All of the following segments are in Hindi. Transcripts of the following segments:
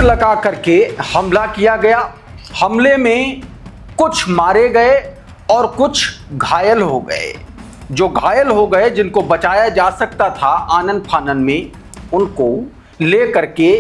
लगा करके हमला किया गया। हमले में कुछ मारे गए और कुछ घायल हो गए। जो घायल हो गए, जिनको बचाया जा सकता था आनन फानन में, उनको ले करके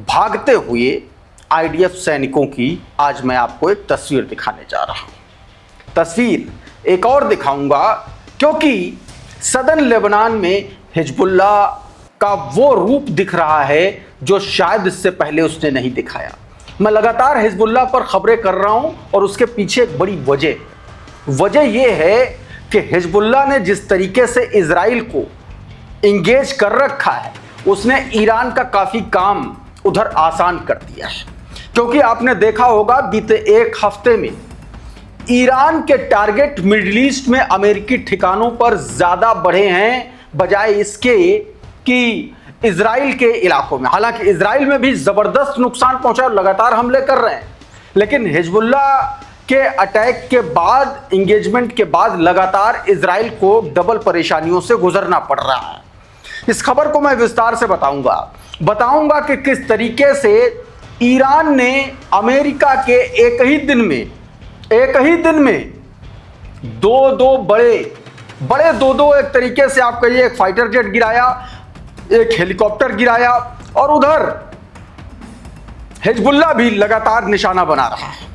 भागते हुए आईडीएफ सैनिकों की आज मैं आपको एक तस्वीर दिखाने जा रहा हूं। तस्वीर एक और दिखाऊंगा क्योंकि सदर्न लेबनान में हिजबुल्लाह का वो रूप दिख रहा है जो शायद इससे पहले उसने नहीं दिखाया। मैं लगातार हिजबुल्लाह पर खबरें कर रहा हूं और उसके पीछे एक बड़ी वजह यह है कि हिजबुल्लाह ने जिस तरीके से इजराइल को इंगेज कर रखा है, उसने ईरान का काफ़ी काम उधर आसान कर दिया है। क्योंकि आपने देखा होगा बीते एक हफ्ते में ईरान के टारगेट मिडिल ईस्ट में अमेरिकी ठिकानों पर ज़्यादा बढ़े हैं बजाय इसके कि इजराइल के इलाकों में। हालांकि इजराइल में भी ज़बरदस्त नुकसान पहुंचा, लगातार हमले कर रहे हैं, लेकिन हिजबुल्लाह के अटैक के बाद, इंगेजमेंट के बाद लगातार इजराइल को डबल परेशानियों से गुजरना पड़ रहा है। इस खबर को मैं विस्तार से बताऊंगा कि किस तरीके से ईरान ने अमेरिका के एक ही दिन में दो बड़े एक तरीके से आप कहिए, एक फाइटर जेट गिराया, एक हेलीकॉप्टर गिराया, और उधर हिजबुल्लाह भी लगातार निशाना बना रहा है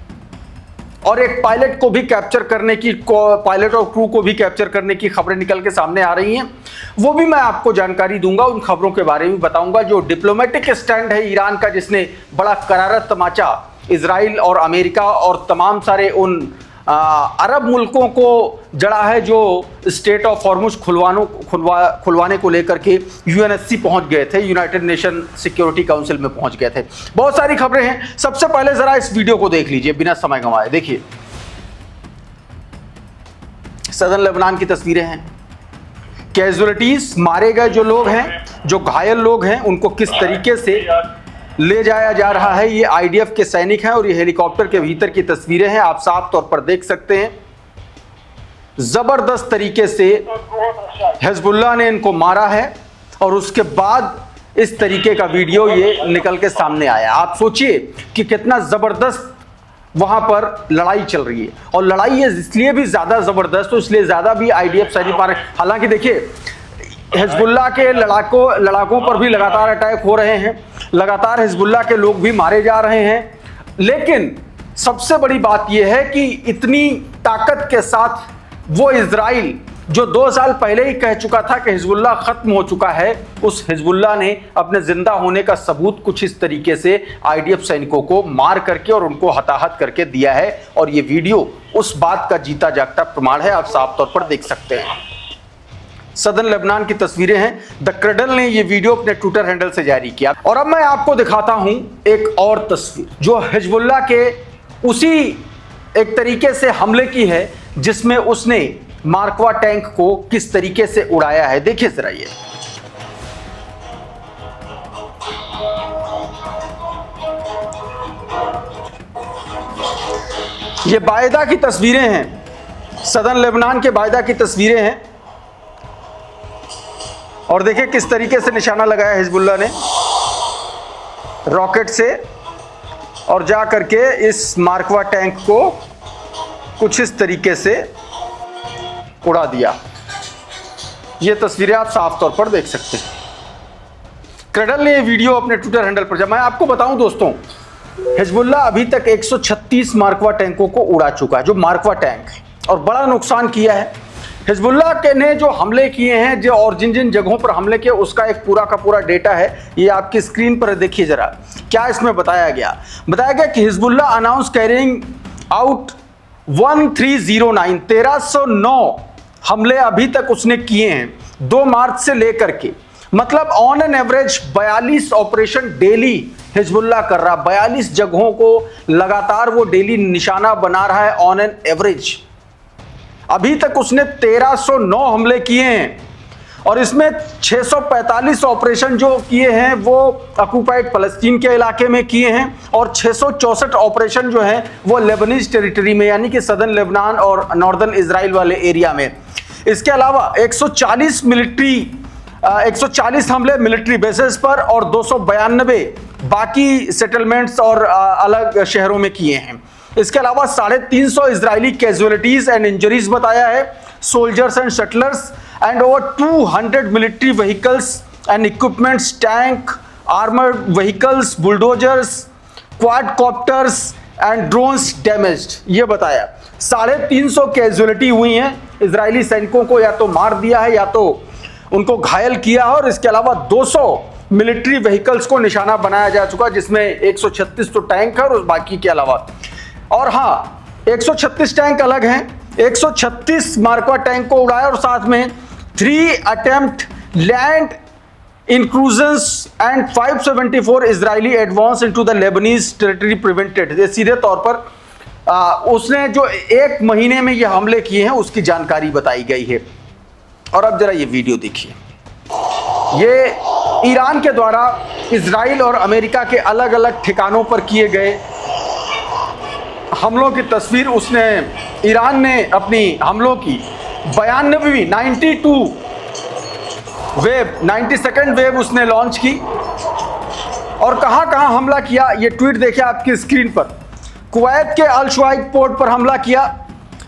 और एक पायलट को भी कैप्चर करने की, पायलट और क्रू को भी कैप्चर करने की खबरें निकल के सामने आ रही हैं। वो भी मैं आपको जानकारी दूंगा, उन खबरों के बारे में बताऊंगा। जो डिप्लोमेटिक स्टैंड है ईरान का, जिसने बड़ा करारा तमाचा इजराइल और अमेरिका और तमाम सारे उन अरब मुल्कों को जड़ा है जो स्टेट ऑफ हॉर्मुज खुलवाने को लेकर के यूएनएससी पहुंच गए थे, यूनाइटेड नेशन सिक्योरिटी काउंसिल में पहुंच गए थे। बहुत सारी खबरें हैं। सबसे पहले जरा इस वीडियो को देख लीजिए बिना समय गंवाए। देखिए, सदर्न लेबनान की तस्वीरें हैं। कैजुअलिटीज, मारे गए जो लोग हैं, जो घायल लोग हैं, उनको किस तरीके से ले जाया जा रहा है। ये आईडीएफ के सैनिक हैं और ये हेलीकॉप्टर के भीतर की तस्वीरें हैं, आप साफ तौर पर देख सकते हैं। जबरदस्त तरीके से हिजबुल्लाह ने इनको मारा है और उसके बाद इस तरीके का वीडियो ये निकल के सामने आया। आप सोचिए कि कितना जबरदस्त वहां पर लड़ाई चल रही है, और लड़ाई है इसलिए भी ज्यादा जबरदस्त, तो इसलिए ज्यादा भी आईडीएफ सैनिक मारे। हालांकि देखिए, हिजबुल्लाह के लड़ाकों पर भी लगातार अटैक हो रहे हैं, लगातार हिजबुल्लाह के लोग भी मारे जा रहे हैं, लेकिन सबसे बड़ी बात यह है कि इतनी ताकत के साथ वो इजराइल जो 2 साल पहले ही कह चुका था कि हिजबुल्लाह खत्म हो चुका है, उस हिजबुल्लाह ने अपने जिंदा होने का सबूत कुछ इस तरीके से आईडीएफ सैनिकों को मार करके और उनको हताहत करके दिया है। और ये वीडियो उस बात का जीता जागता प्रमाण है, आप साफ तौर पर देख सकते हैं। सदर्न लेबनान की तस्वीरें हैं। द क्रडल ने ये वीडियो अपने ट्विटर हैंडल से जारी किया। और अब मैं आपको दिखाता हूं एक और तस्वीर जो हिजबुल्लाह के उसी एक तरीके से हमले की है जिसमें उसने मार्कवा टैंक को किस तरीके से उड़ाया है। देखिए जरा, ये बायदा की तस्वीरें हैं, सदर्न लेबनान के बायदा की तस्वीरें हैं, और देखिए किस तरीके से निशाना लगाया हिजबुल्लाह ने रॉकेट से, और जा करके इस मार्कवा टैंक को कुछ इस तरीके से उड़ा दिया। ये तस्वीरें आप साफ तौर पर देख सकते हैं। क्रडल ने ये वीडियो अपने ट्विटर हैंडल पर, जब मैं आपको बताऊं दोस्तों, हिजबुल्लाह अभी तक 136 मार्कवा टैंकों को उड़ा चुका है, जो मार्कवा टैंक है, और बड़ा नुकसान किया है। हिजबुल्लाह के ने जो हमले किए हैं, जो और जिन जिन जगहों पर हमले किए, उसका एक पूरा का पूरा डेटा है। ये आपकी स्क्रीन पर देखिए जरा, क्या इसमें बताया गया कि हिजबुल्लाह अनाउंस कैरिंग आउट 1309 1309 हमले अभी तक उसने किए हैं 2 मार्च से लेकर के। मतलब on an average 42 operation daily Hezbollah कर रहा, 42 जगहों को लगातार वो डेली निशाना बना रहा है ऑन एन एवरेज। अभी तक उसने 1309 हमले किए हैं और इसमें 645 ऑपरेशन जो किए हैं वो ऑक्युपाइड फलस्तीन के इलाके में किए हैं, और 664 ऑपरेशन जो हैं वो लेबनीज टेरिटरी में, यानी कि सदर्न लेबनान और नॉर्दर्न इजराइल वाले एरिया में। इसके अलावा 140 मिलिट्री 140 हमले मिलिट्री बेसेस पर और 292 बाकी सेटलमेंट्स और अलग शहरों में किए हैं। इसके अलावा 350 इजरायली कैजुअलिटीज एंड इंजरीज बताया है, soldiers and shuttlers and over 200 military vehicles and equipments, tank, armoured vehicles, bulldozers, quadcopters and drones damaged. ये बताया 350 कैजुअलिटी हुई हैं, इजरायली सैनिकों को या तो मार दिया है या तो उनको घायल किया है, और इसके अलावा 200 मिलिट्री व्हीकल्स को निशाना बनाया जा चुका, जिसमें 136 तो टैंक है और बाकी के अलावा, और हाँ 136 टैंक अलग हैं, 136 मार्कवा टैंक को उड़ाया और साथ में 3 attempt land incursions and 574 Israeli advance into the Lebanese territory prevented. ये सीधे तौर पर उसने जो 1 महीने में ये हमले किए हैं उसकी जानकारी बताई गई है। और अब जरा ये वीडियो देखिए, ये ईरान के द्वारा इजराइल और अमेरिका के अलग अलग ठिकानों पर किए गए हमलों की तस्वीर। उसने ईरान ने अपनी हमलों की 92वीं 92nd वेव उसने लॉन्च की, और कहां कहां हमला किया ये ट्वीट देखिए आपकी स्क्रीन पर। कुवैत के अल शुआइब पोर्ट पर हमला किया,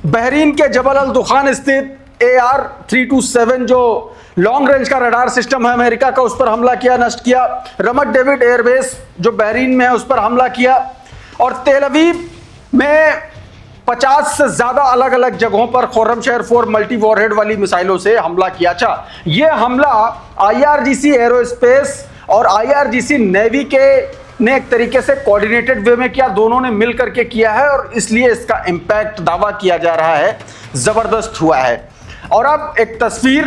बहरीन के जबल अल दुखान स्थित AR-327 जो लॉन्ग रेंज का रडार सिस्टम है अमेरिका का, उस पर हमला किया, नष्ट किया। रमत डेविड एयरबेस जो बहरीन में है उस पर हमला किया, और तेल अवीव में 50 से ज्यादा अलग अलग जगहों पर खुर्रम शहर 4 मल्टी वॉरहेड वाली मिसाइलों से हमला किया। अच्छा, ये हमला IRGC एरोस्पेस और IRGC नेवी के ने एक तरीके से कोऑर्डिनेटेड वे में किया, दोनों ने मिल करके किया है, और इसलिए इसका इंपैक्ट दावा किया जा रहा है जबरदस्त हुआ है। और अब एक तस्वीर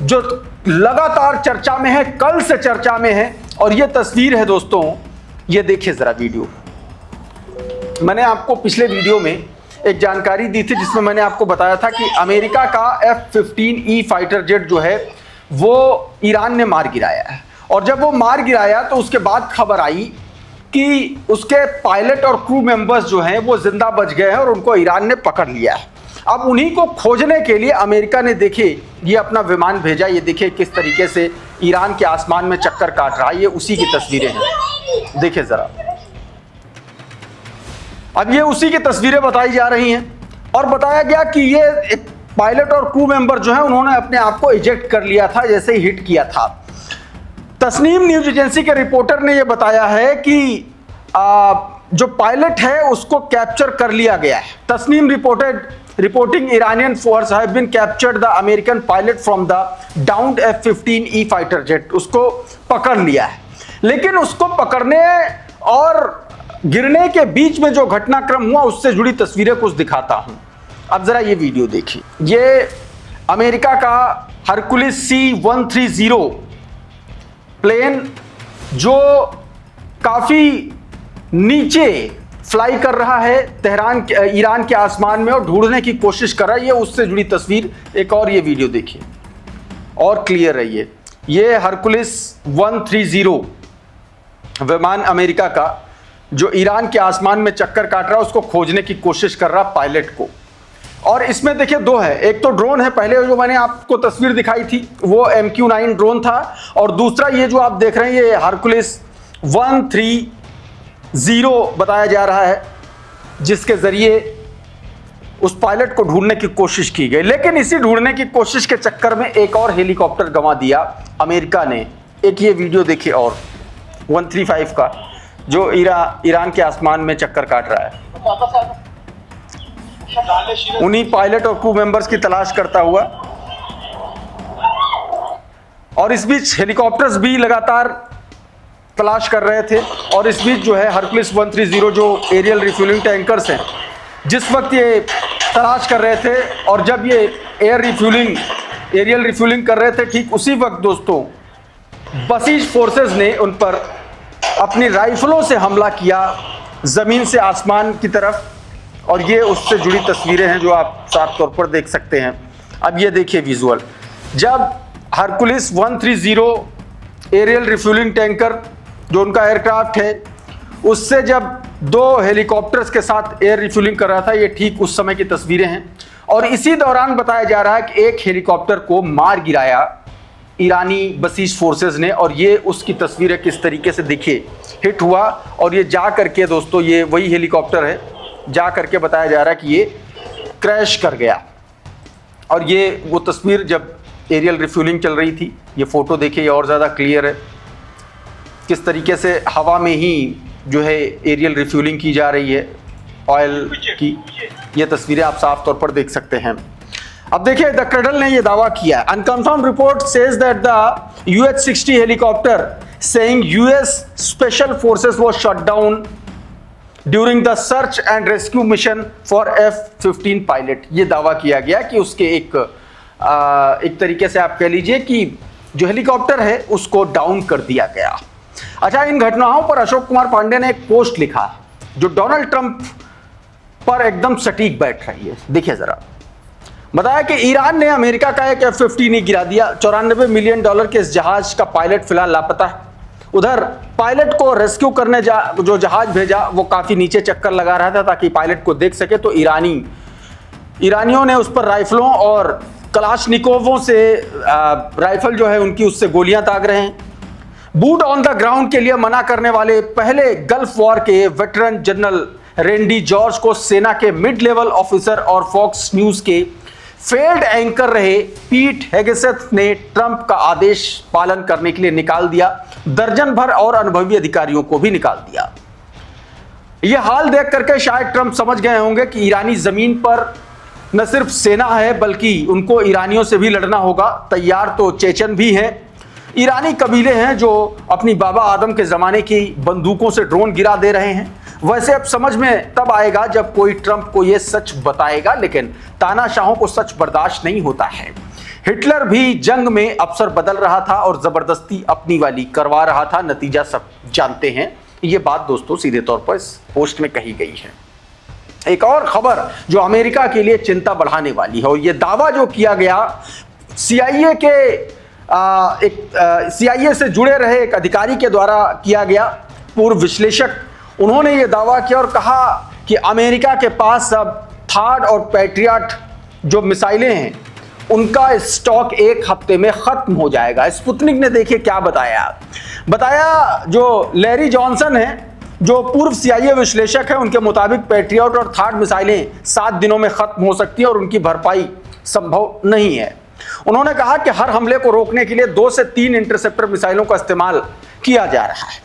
जो लगातार चर्चा में है, कल से चर्चा में है, और ये तस्वीर है दोस्तों, ये देखिए जरा वीडियो। मैंने आपको पिछले वीडियो में एक जानकारी दी थी जिसमें मैंने आपको बताया था कि अमेरिका का F-15E फाइटर जेट जो है वो ईरान ने मार गिराया है, और जब वो मार गिराया तो उसके बाद खबर आई कि उसके पायलट और क्रू मेंबर्स जो हैं वो जिंदा बच गए हैं और उनको ईरान ने पकड़ लिया है। अब उन्हीं को खोजने के लिए अमेरिका ने देखिए ये अपना विमान भेजा। ये देखिए किस तरीके से ईरान के आसमान में चक्कर काट रहा है, ये उसी की तस्वीरें हैं, देखिए जरा। अब ये उसी की तस्वीरें बताई जा रही हैं, और बताया गया कि ये एक पायलट और क्रू मेंबर जो है उन्होंने अपने आप को इजेक्ट कर लिया था जैसे ही हिट किया था। तस्नीम न्यूज एजेंसी के रिपोर्टर ने यह बताया है कि जो पायलट है उसको कैप्चर कर लिया गया है। Tasnim reporting Iranian force have been captured the American pilot from the downed F-15E fighter jet. उसको पकड़ लिया है, लेकिन उसको पकड़ने और गिरने के बीच में जो घटनाक्रम हुआ उससे जुड़ी तस्वीरें कुछ दिखाता हूं। अब जरा ये वीडियो देखिए। ये अमेरिका का हरकुलिस C-130 प्लेन जो काफी नीचे फ्लाई कर रहा है ईरान के आसमान में और ढूंढने की कोशिश कर रहा है, ये उससे जुड़ी तस्वीर। एक और ये वीडियो देखिए और क्लियर है। ये हरकुलिस 130 विमान अमेरिका का जो ईरान के आसमान में चक्कर काट रहा है, उसको खोजने की कोशिश कर रहा पायलट को। और इसमें देखिए 2 है, एक तो ड्रोन है, पहले जो मैंने आपको तस्वीर दिखाई थी वो MQ-9 ड्रोन था, और दूसरा ये जो आप देख रहे हैं ये हरकुलिस 130 बताया जा रहा है, जिसके जरिए उस पायलट को ढूंढने की कोशिश की गई। लेकिन इसी ढूंढने की कोशिश के चक्कर में एक और हेलीकॉप्टर गंवा दिया अमेरिका ने। एक ये वीडियो देखिए और 135 का जो ईरान के आसमान में चक्कर काट रहा है, उन्हीं पायलट और क्रू मेंबर्स की तलाश करता हुआ। और इस बीच हेलीकॉप्टर्स भी लगातार तलाश कर रहे थे, और इस बीच जो है हरकुलिस 130 जो एरियल रिफ्यूलिंग टैंकर्स हैं, जिस वक्त ये तलाश कर रहे थे और जब ये एरियल रिफ्यूलिंग कर रहे थे, ठीक उसी वक्त दोस्तों बसीज फोर्सेस ने उन पर अपनी राइफलों से हमला किया ज़मीन से आसमान की तरफ, और ये उससे जुड़ी तस्वीरें हैं जो आप साफ तौर पर देख सकते हैं। अब ये देखिए विजुअल, जब हरकुलिस 130 एरियल रिफ्यूलिंग टैंकर जो उनका एयरक्राफ्ट है, उससे जब 2 हेलीकॉप्टर्स के साथ एयर रिफ्यूलिंग कर रहा था, ये ठीक उस समय की तस्वीरें हैं। और इसी दौरान बताया जा रहा है कि एक हेलीकॉप्टर को मार गिराया ईरानी बसीज फोर्सेस ने, और ये उसकी तस्वीर है किस तरीके से देखिए हिट हुआ। और ये जा करके दोस्तों ये वही हेलीकॉप्टर है, जा करके बताया जा रहा है कि ये क्रैश कर गया। और ये वो तस्वीर जब एरियल रिफ्यूलिंग चल रही थी, ये फ़ोटो देखिए ये और ज़्यादा क्लियर है किस तरीके से हवा में ही जो है एरियल रिफ्यूलिंग की जा रही है ऑयल की। ये तस्वीरें आप साफ तौर पर देख सकते हैं। अब देखिए द क्रडल ने ये दावा किया, unconfirm report says that the UH-60 helicopter saying US special forces was shut down during the search and rescue mission for F-15 pilot. ये दावा किया गया कि उसके एक तरीके से आप कह लीजिए कि जो हेलीकॉप्टर है उसको डाउन कर दिया गया। अच्छा, इन घटनाओं पर अशोक कुमार पांडे ने एक पोस्ट लिखा जो डोनाल्ड ट्रंप पर एकदम सटीक बैठ रही है। देखिए जरा, बताया कि ईरान ने अमेरिका का एक F-15 ही गिरा दिया। $94 मिलियन के इस जहाज का पायलट फिलहाल लापता है। उधर पायलट को रेस्क्यू करने जो जहाज भेजा वो काफी नीचे चक्कर लगा रहा था ताकि पायलट को देख सके, तो ईरानियों ने उस पर राइफलों और कलाशनिकोवों से राइफल जो है उनकी उससे गोलियां दाग रहे हैं। बूट ऑन द ग्राउंड के लिए मना करने वाले पहले गल्फ वॉर के वेटरन जनरल रेंडी जॉर्ज को सेना के मिड लेवल ऑफिसर और फॉक्स न्यूज के फेल्ड एंकर रहे पीट हेगेसेथ ने ट्रंप का आदेश पालन करने के लिए निकाल दिया। दर्जन भर और अनुभवी अधिकारियों को भी निकाल दिया। यह हाल देख करके शायद ट्रंप समझ गए होंगे कि ईरानी जमीन पर न सिर्फ सेना है बल्कि उनको ईरानियों से भी लड़ना होगा। तैयार तो चेचन भी हैं, ईरानी कबीले हैं जो अपनी बाबा आदम के जमाने की बंदूकों से ड्रोन गिरा दे रहे हैं। वैसे अब समझ में तब आएगा जब कोई ट्रंप को यह सच बताएगा, लेकिन तानाशाहों को सच बर्दाश्त नहीं होता है। हिटलर भी जंग में अफसर बदल रहा था और जबरदस्ती अपनी वाली करवा रहा था। नतीजा सब जानते हैं। ये बात दोस्तों सीधे तौर पर इस पोस्ट में कही गई है। एक और खबर जो अमेरिका के लिए चिंता बढ़ाने वाली है, और यह दावा जो किया गया CIA से जुड़े रहे एक अधिकारी के द्वारा किया गया। पूर्व विश्लेषक उन्होंने ये दावा किया और कहा कि अमेरिका के पास अब थार्ड और पैट्रियट जो मिसाइलें हैं उनका स्टॉक एक हफ्ते में खत्म हो जाएगा। स्पुतनिक ने देखिए क्या बताया जो लैरी जॉनसन है जो पूर्व CIA विश्लेषक है, उनके मुताबिक पैट्रियट और थार्ड मिसाइलें 7 दिनों में खत्म हो सकती है और उनकी भरपाई संभव नहीं है। उन्होंने कहा कि हर हमले को रोकने के लिए 2 से 3 इंटरसेप्टर मिसाइलों का इस्तेमाल किया जा रहा है,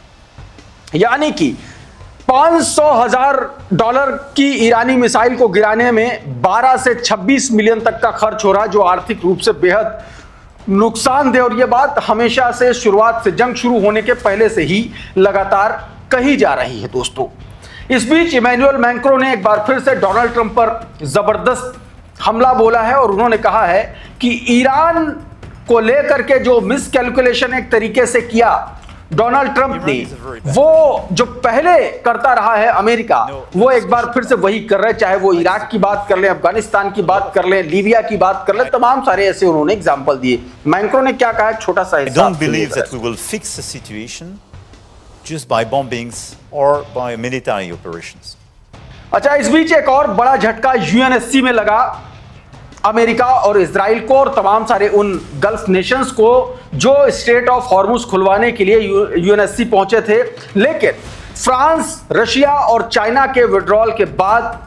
यानी कि $500,000 की ईरानी मिसाइल को गिराने में 12 से 26 मिलियन तक का खर्च हो रहा है, जो आर्थिक रूप से बेहद नुकसानदेह। और यह बात हमेशा से शुरुआत से जंग शुरू होने के पहले से ही लगातार कही जा रही है दोस्तों। इस बीच इमैनुअल मैक्रों ने एक बार फिर से डोनाल्ड ट्रंप पर जबरदस्त हमला बोला है और उन्होंने कहा है कि ईरान को लेकर के जो मिसकैलकुलेशन एक तरीके से किया डोनाल्ड ट्रंप ने, वो जो पहले करता रहा है अमेरिका, वो एक बार फिर से वही कर रहे हैं। चाहे वो इराक की बात कर लें, अफगानिस्तान की बात कर लें, लीबिया की बात कर लें, तमाम सारे ऐसे उन्होंने एग्जांपल दिए। मैक्रो ने क्या कहा, एक छोटा सा हिस्सा। I don't believe that we will fix the situation just by bombings or by military operations. अच्छा, इस बीच एक और बड़ा झटका UNSC में लगा अमेरिका और इजराइल को और तमाम सारे उन गल्फ नेशंस को जो स्ट्रेट ऑफ हॉर्मुज खुलवाने के लिए UNSC पहुंचे थे। लेकिन फ्रांस, रशिया और चाइना के विड्रॉल के बाद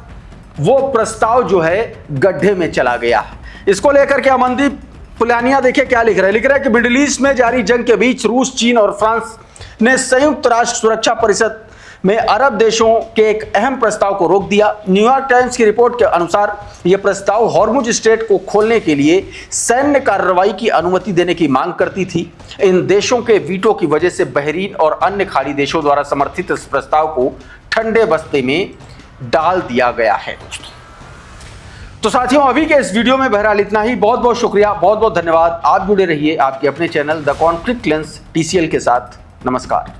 वो प्रस्ताव जो है गड्ढे में चला गया। इसको लेकर के अमनदीप पुलानिया देखिए क्या लिख रहा है कि मिडिल ईस्ट में जारी जंग के बीच रूस, चीन और फ्रांस ने संयुक्त राष्ट्र सुरक्षा परिषद में अरब देशों के एक अहम प्रस्ताव को रोक दिया। न्यूयॉर्क टाइम्स की रिपोर्ट के अनुसार यह प्रस्ताव हॉर्मुज स्ट्रेट को खोलने के लिए सैन्य कार्रवाई की अनुमति देने की मांग करती थी। इन देशों के वीटो की वजह से बहरीन और अन्य खाड़ी देशों द्वारा समर्थित इस प्रस्ताव को ठंडे बस्ते में डाल दिया गया है दोस्तों। तो साथियों, अभी के इस वीडियो में बहरहाल इतना ही। बहुत बहुत शुक्रिया, बहुत बहुत धन्यवाद। आप जुड़े रहिए आपके अपने channel the conflict lens TCL के साथ। नमस्कार।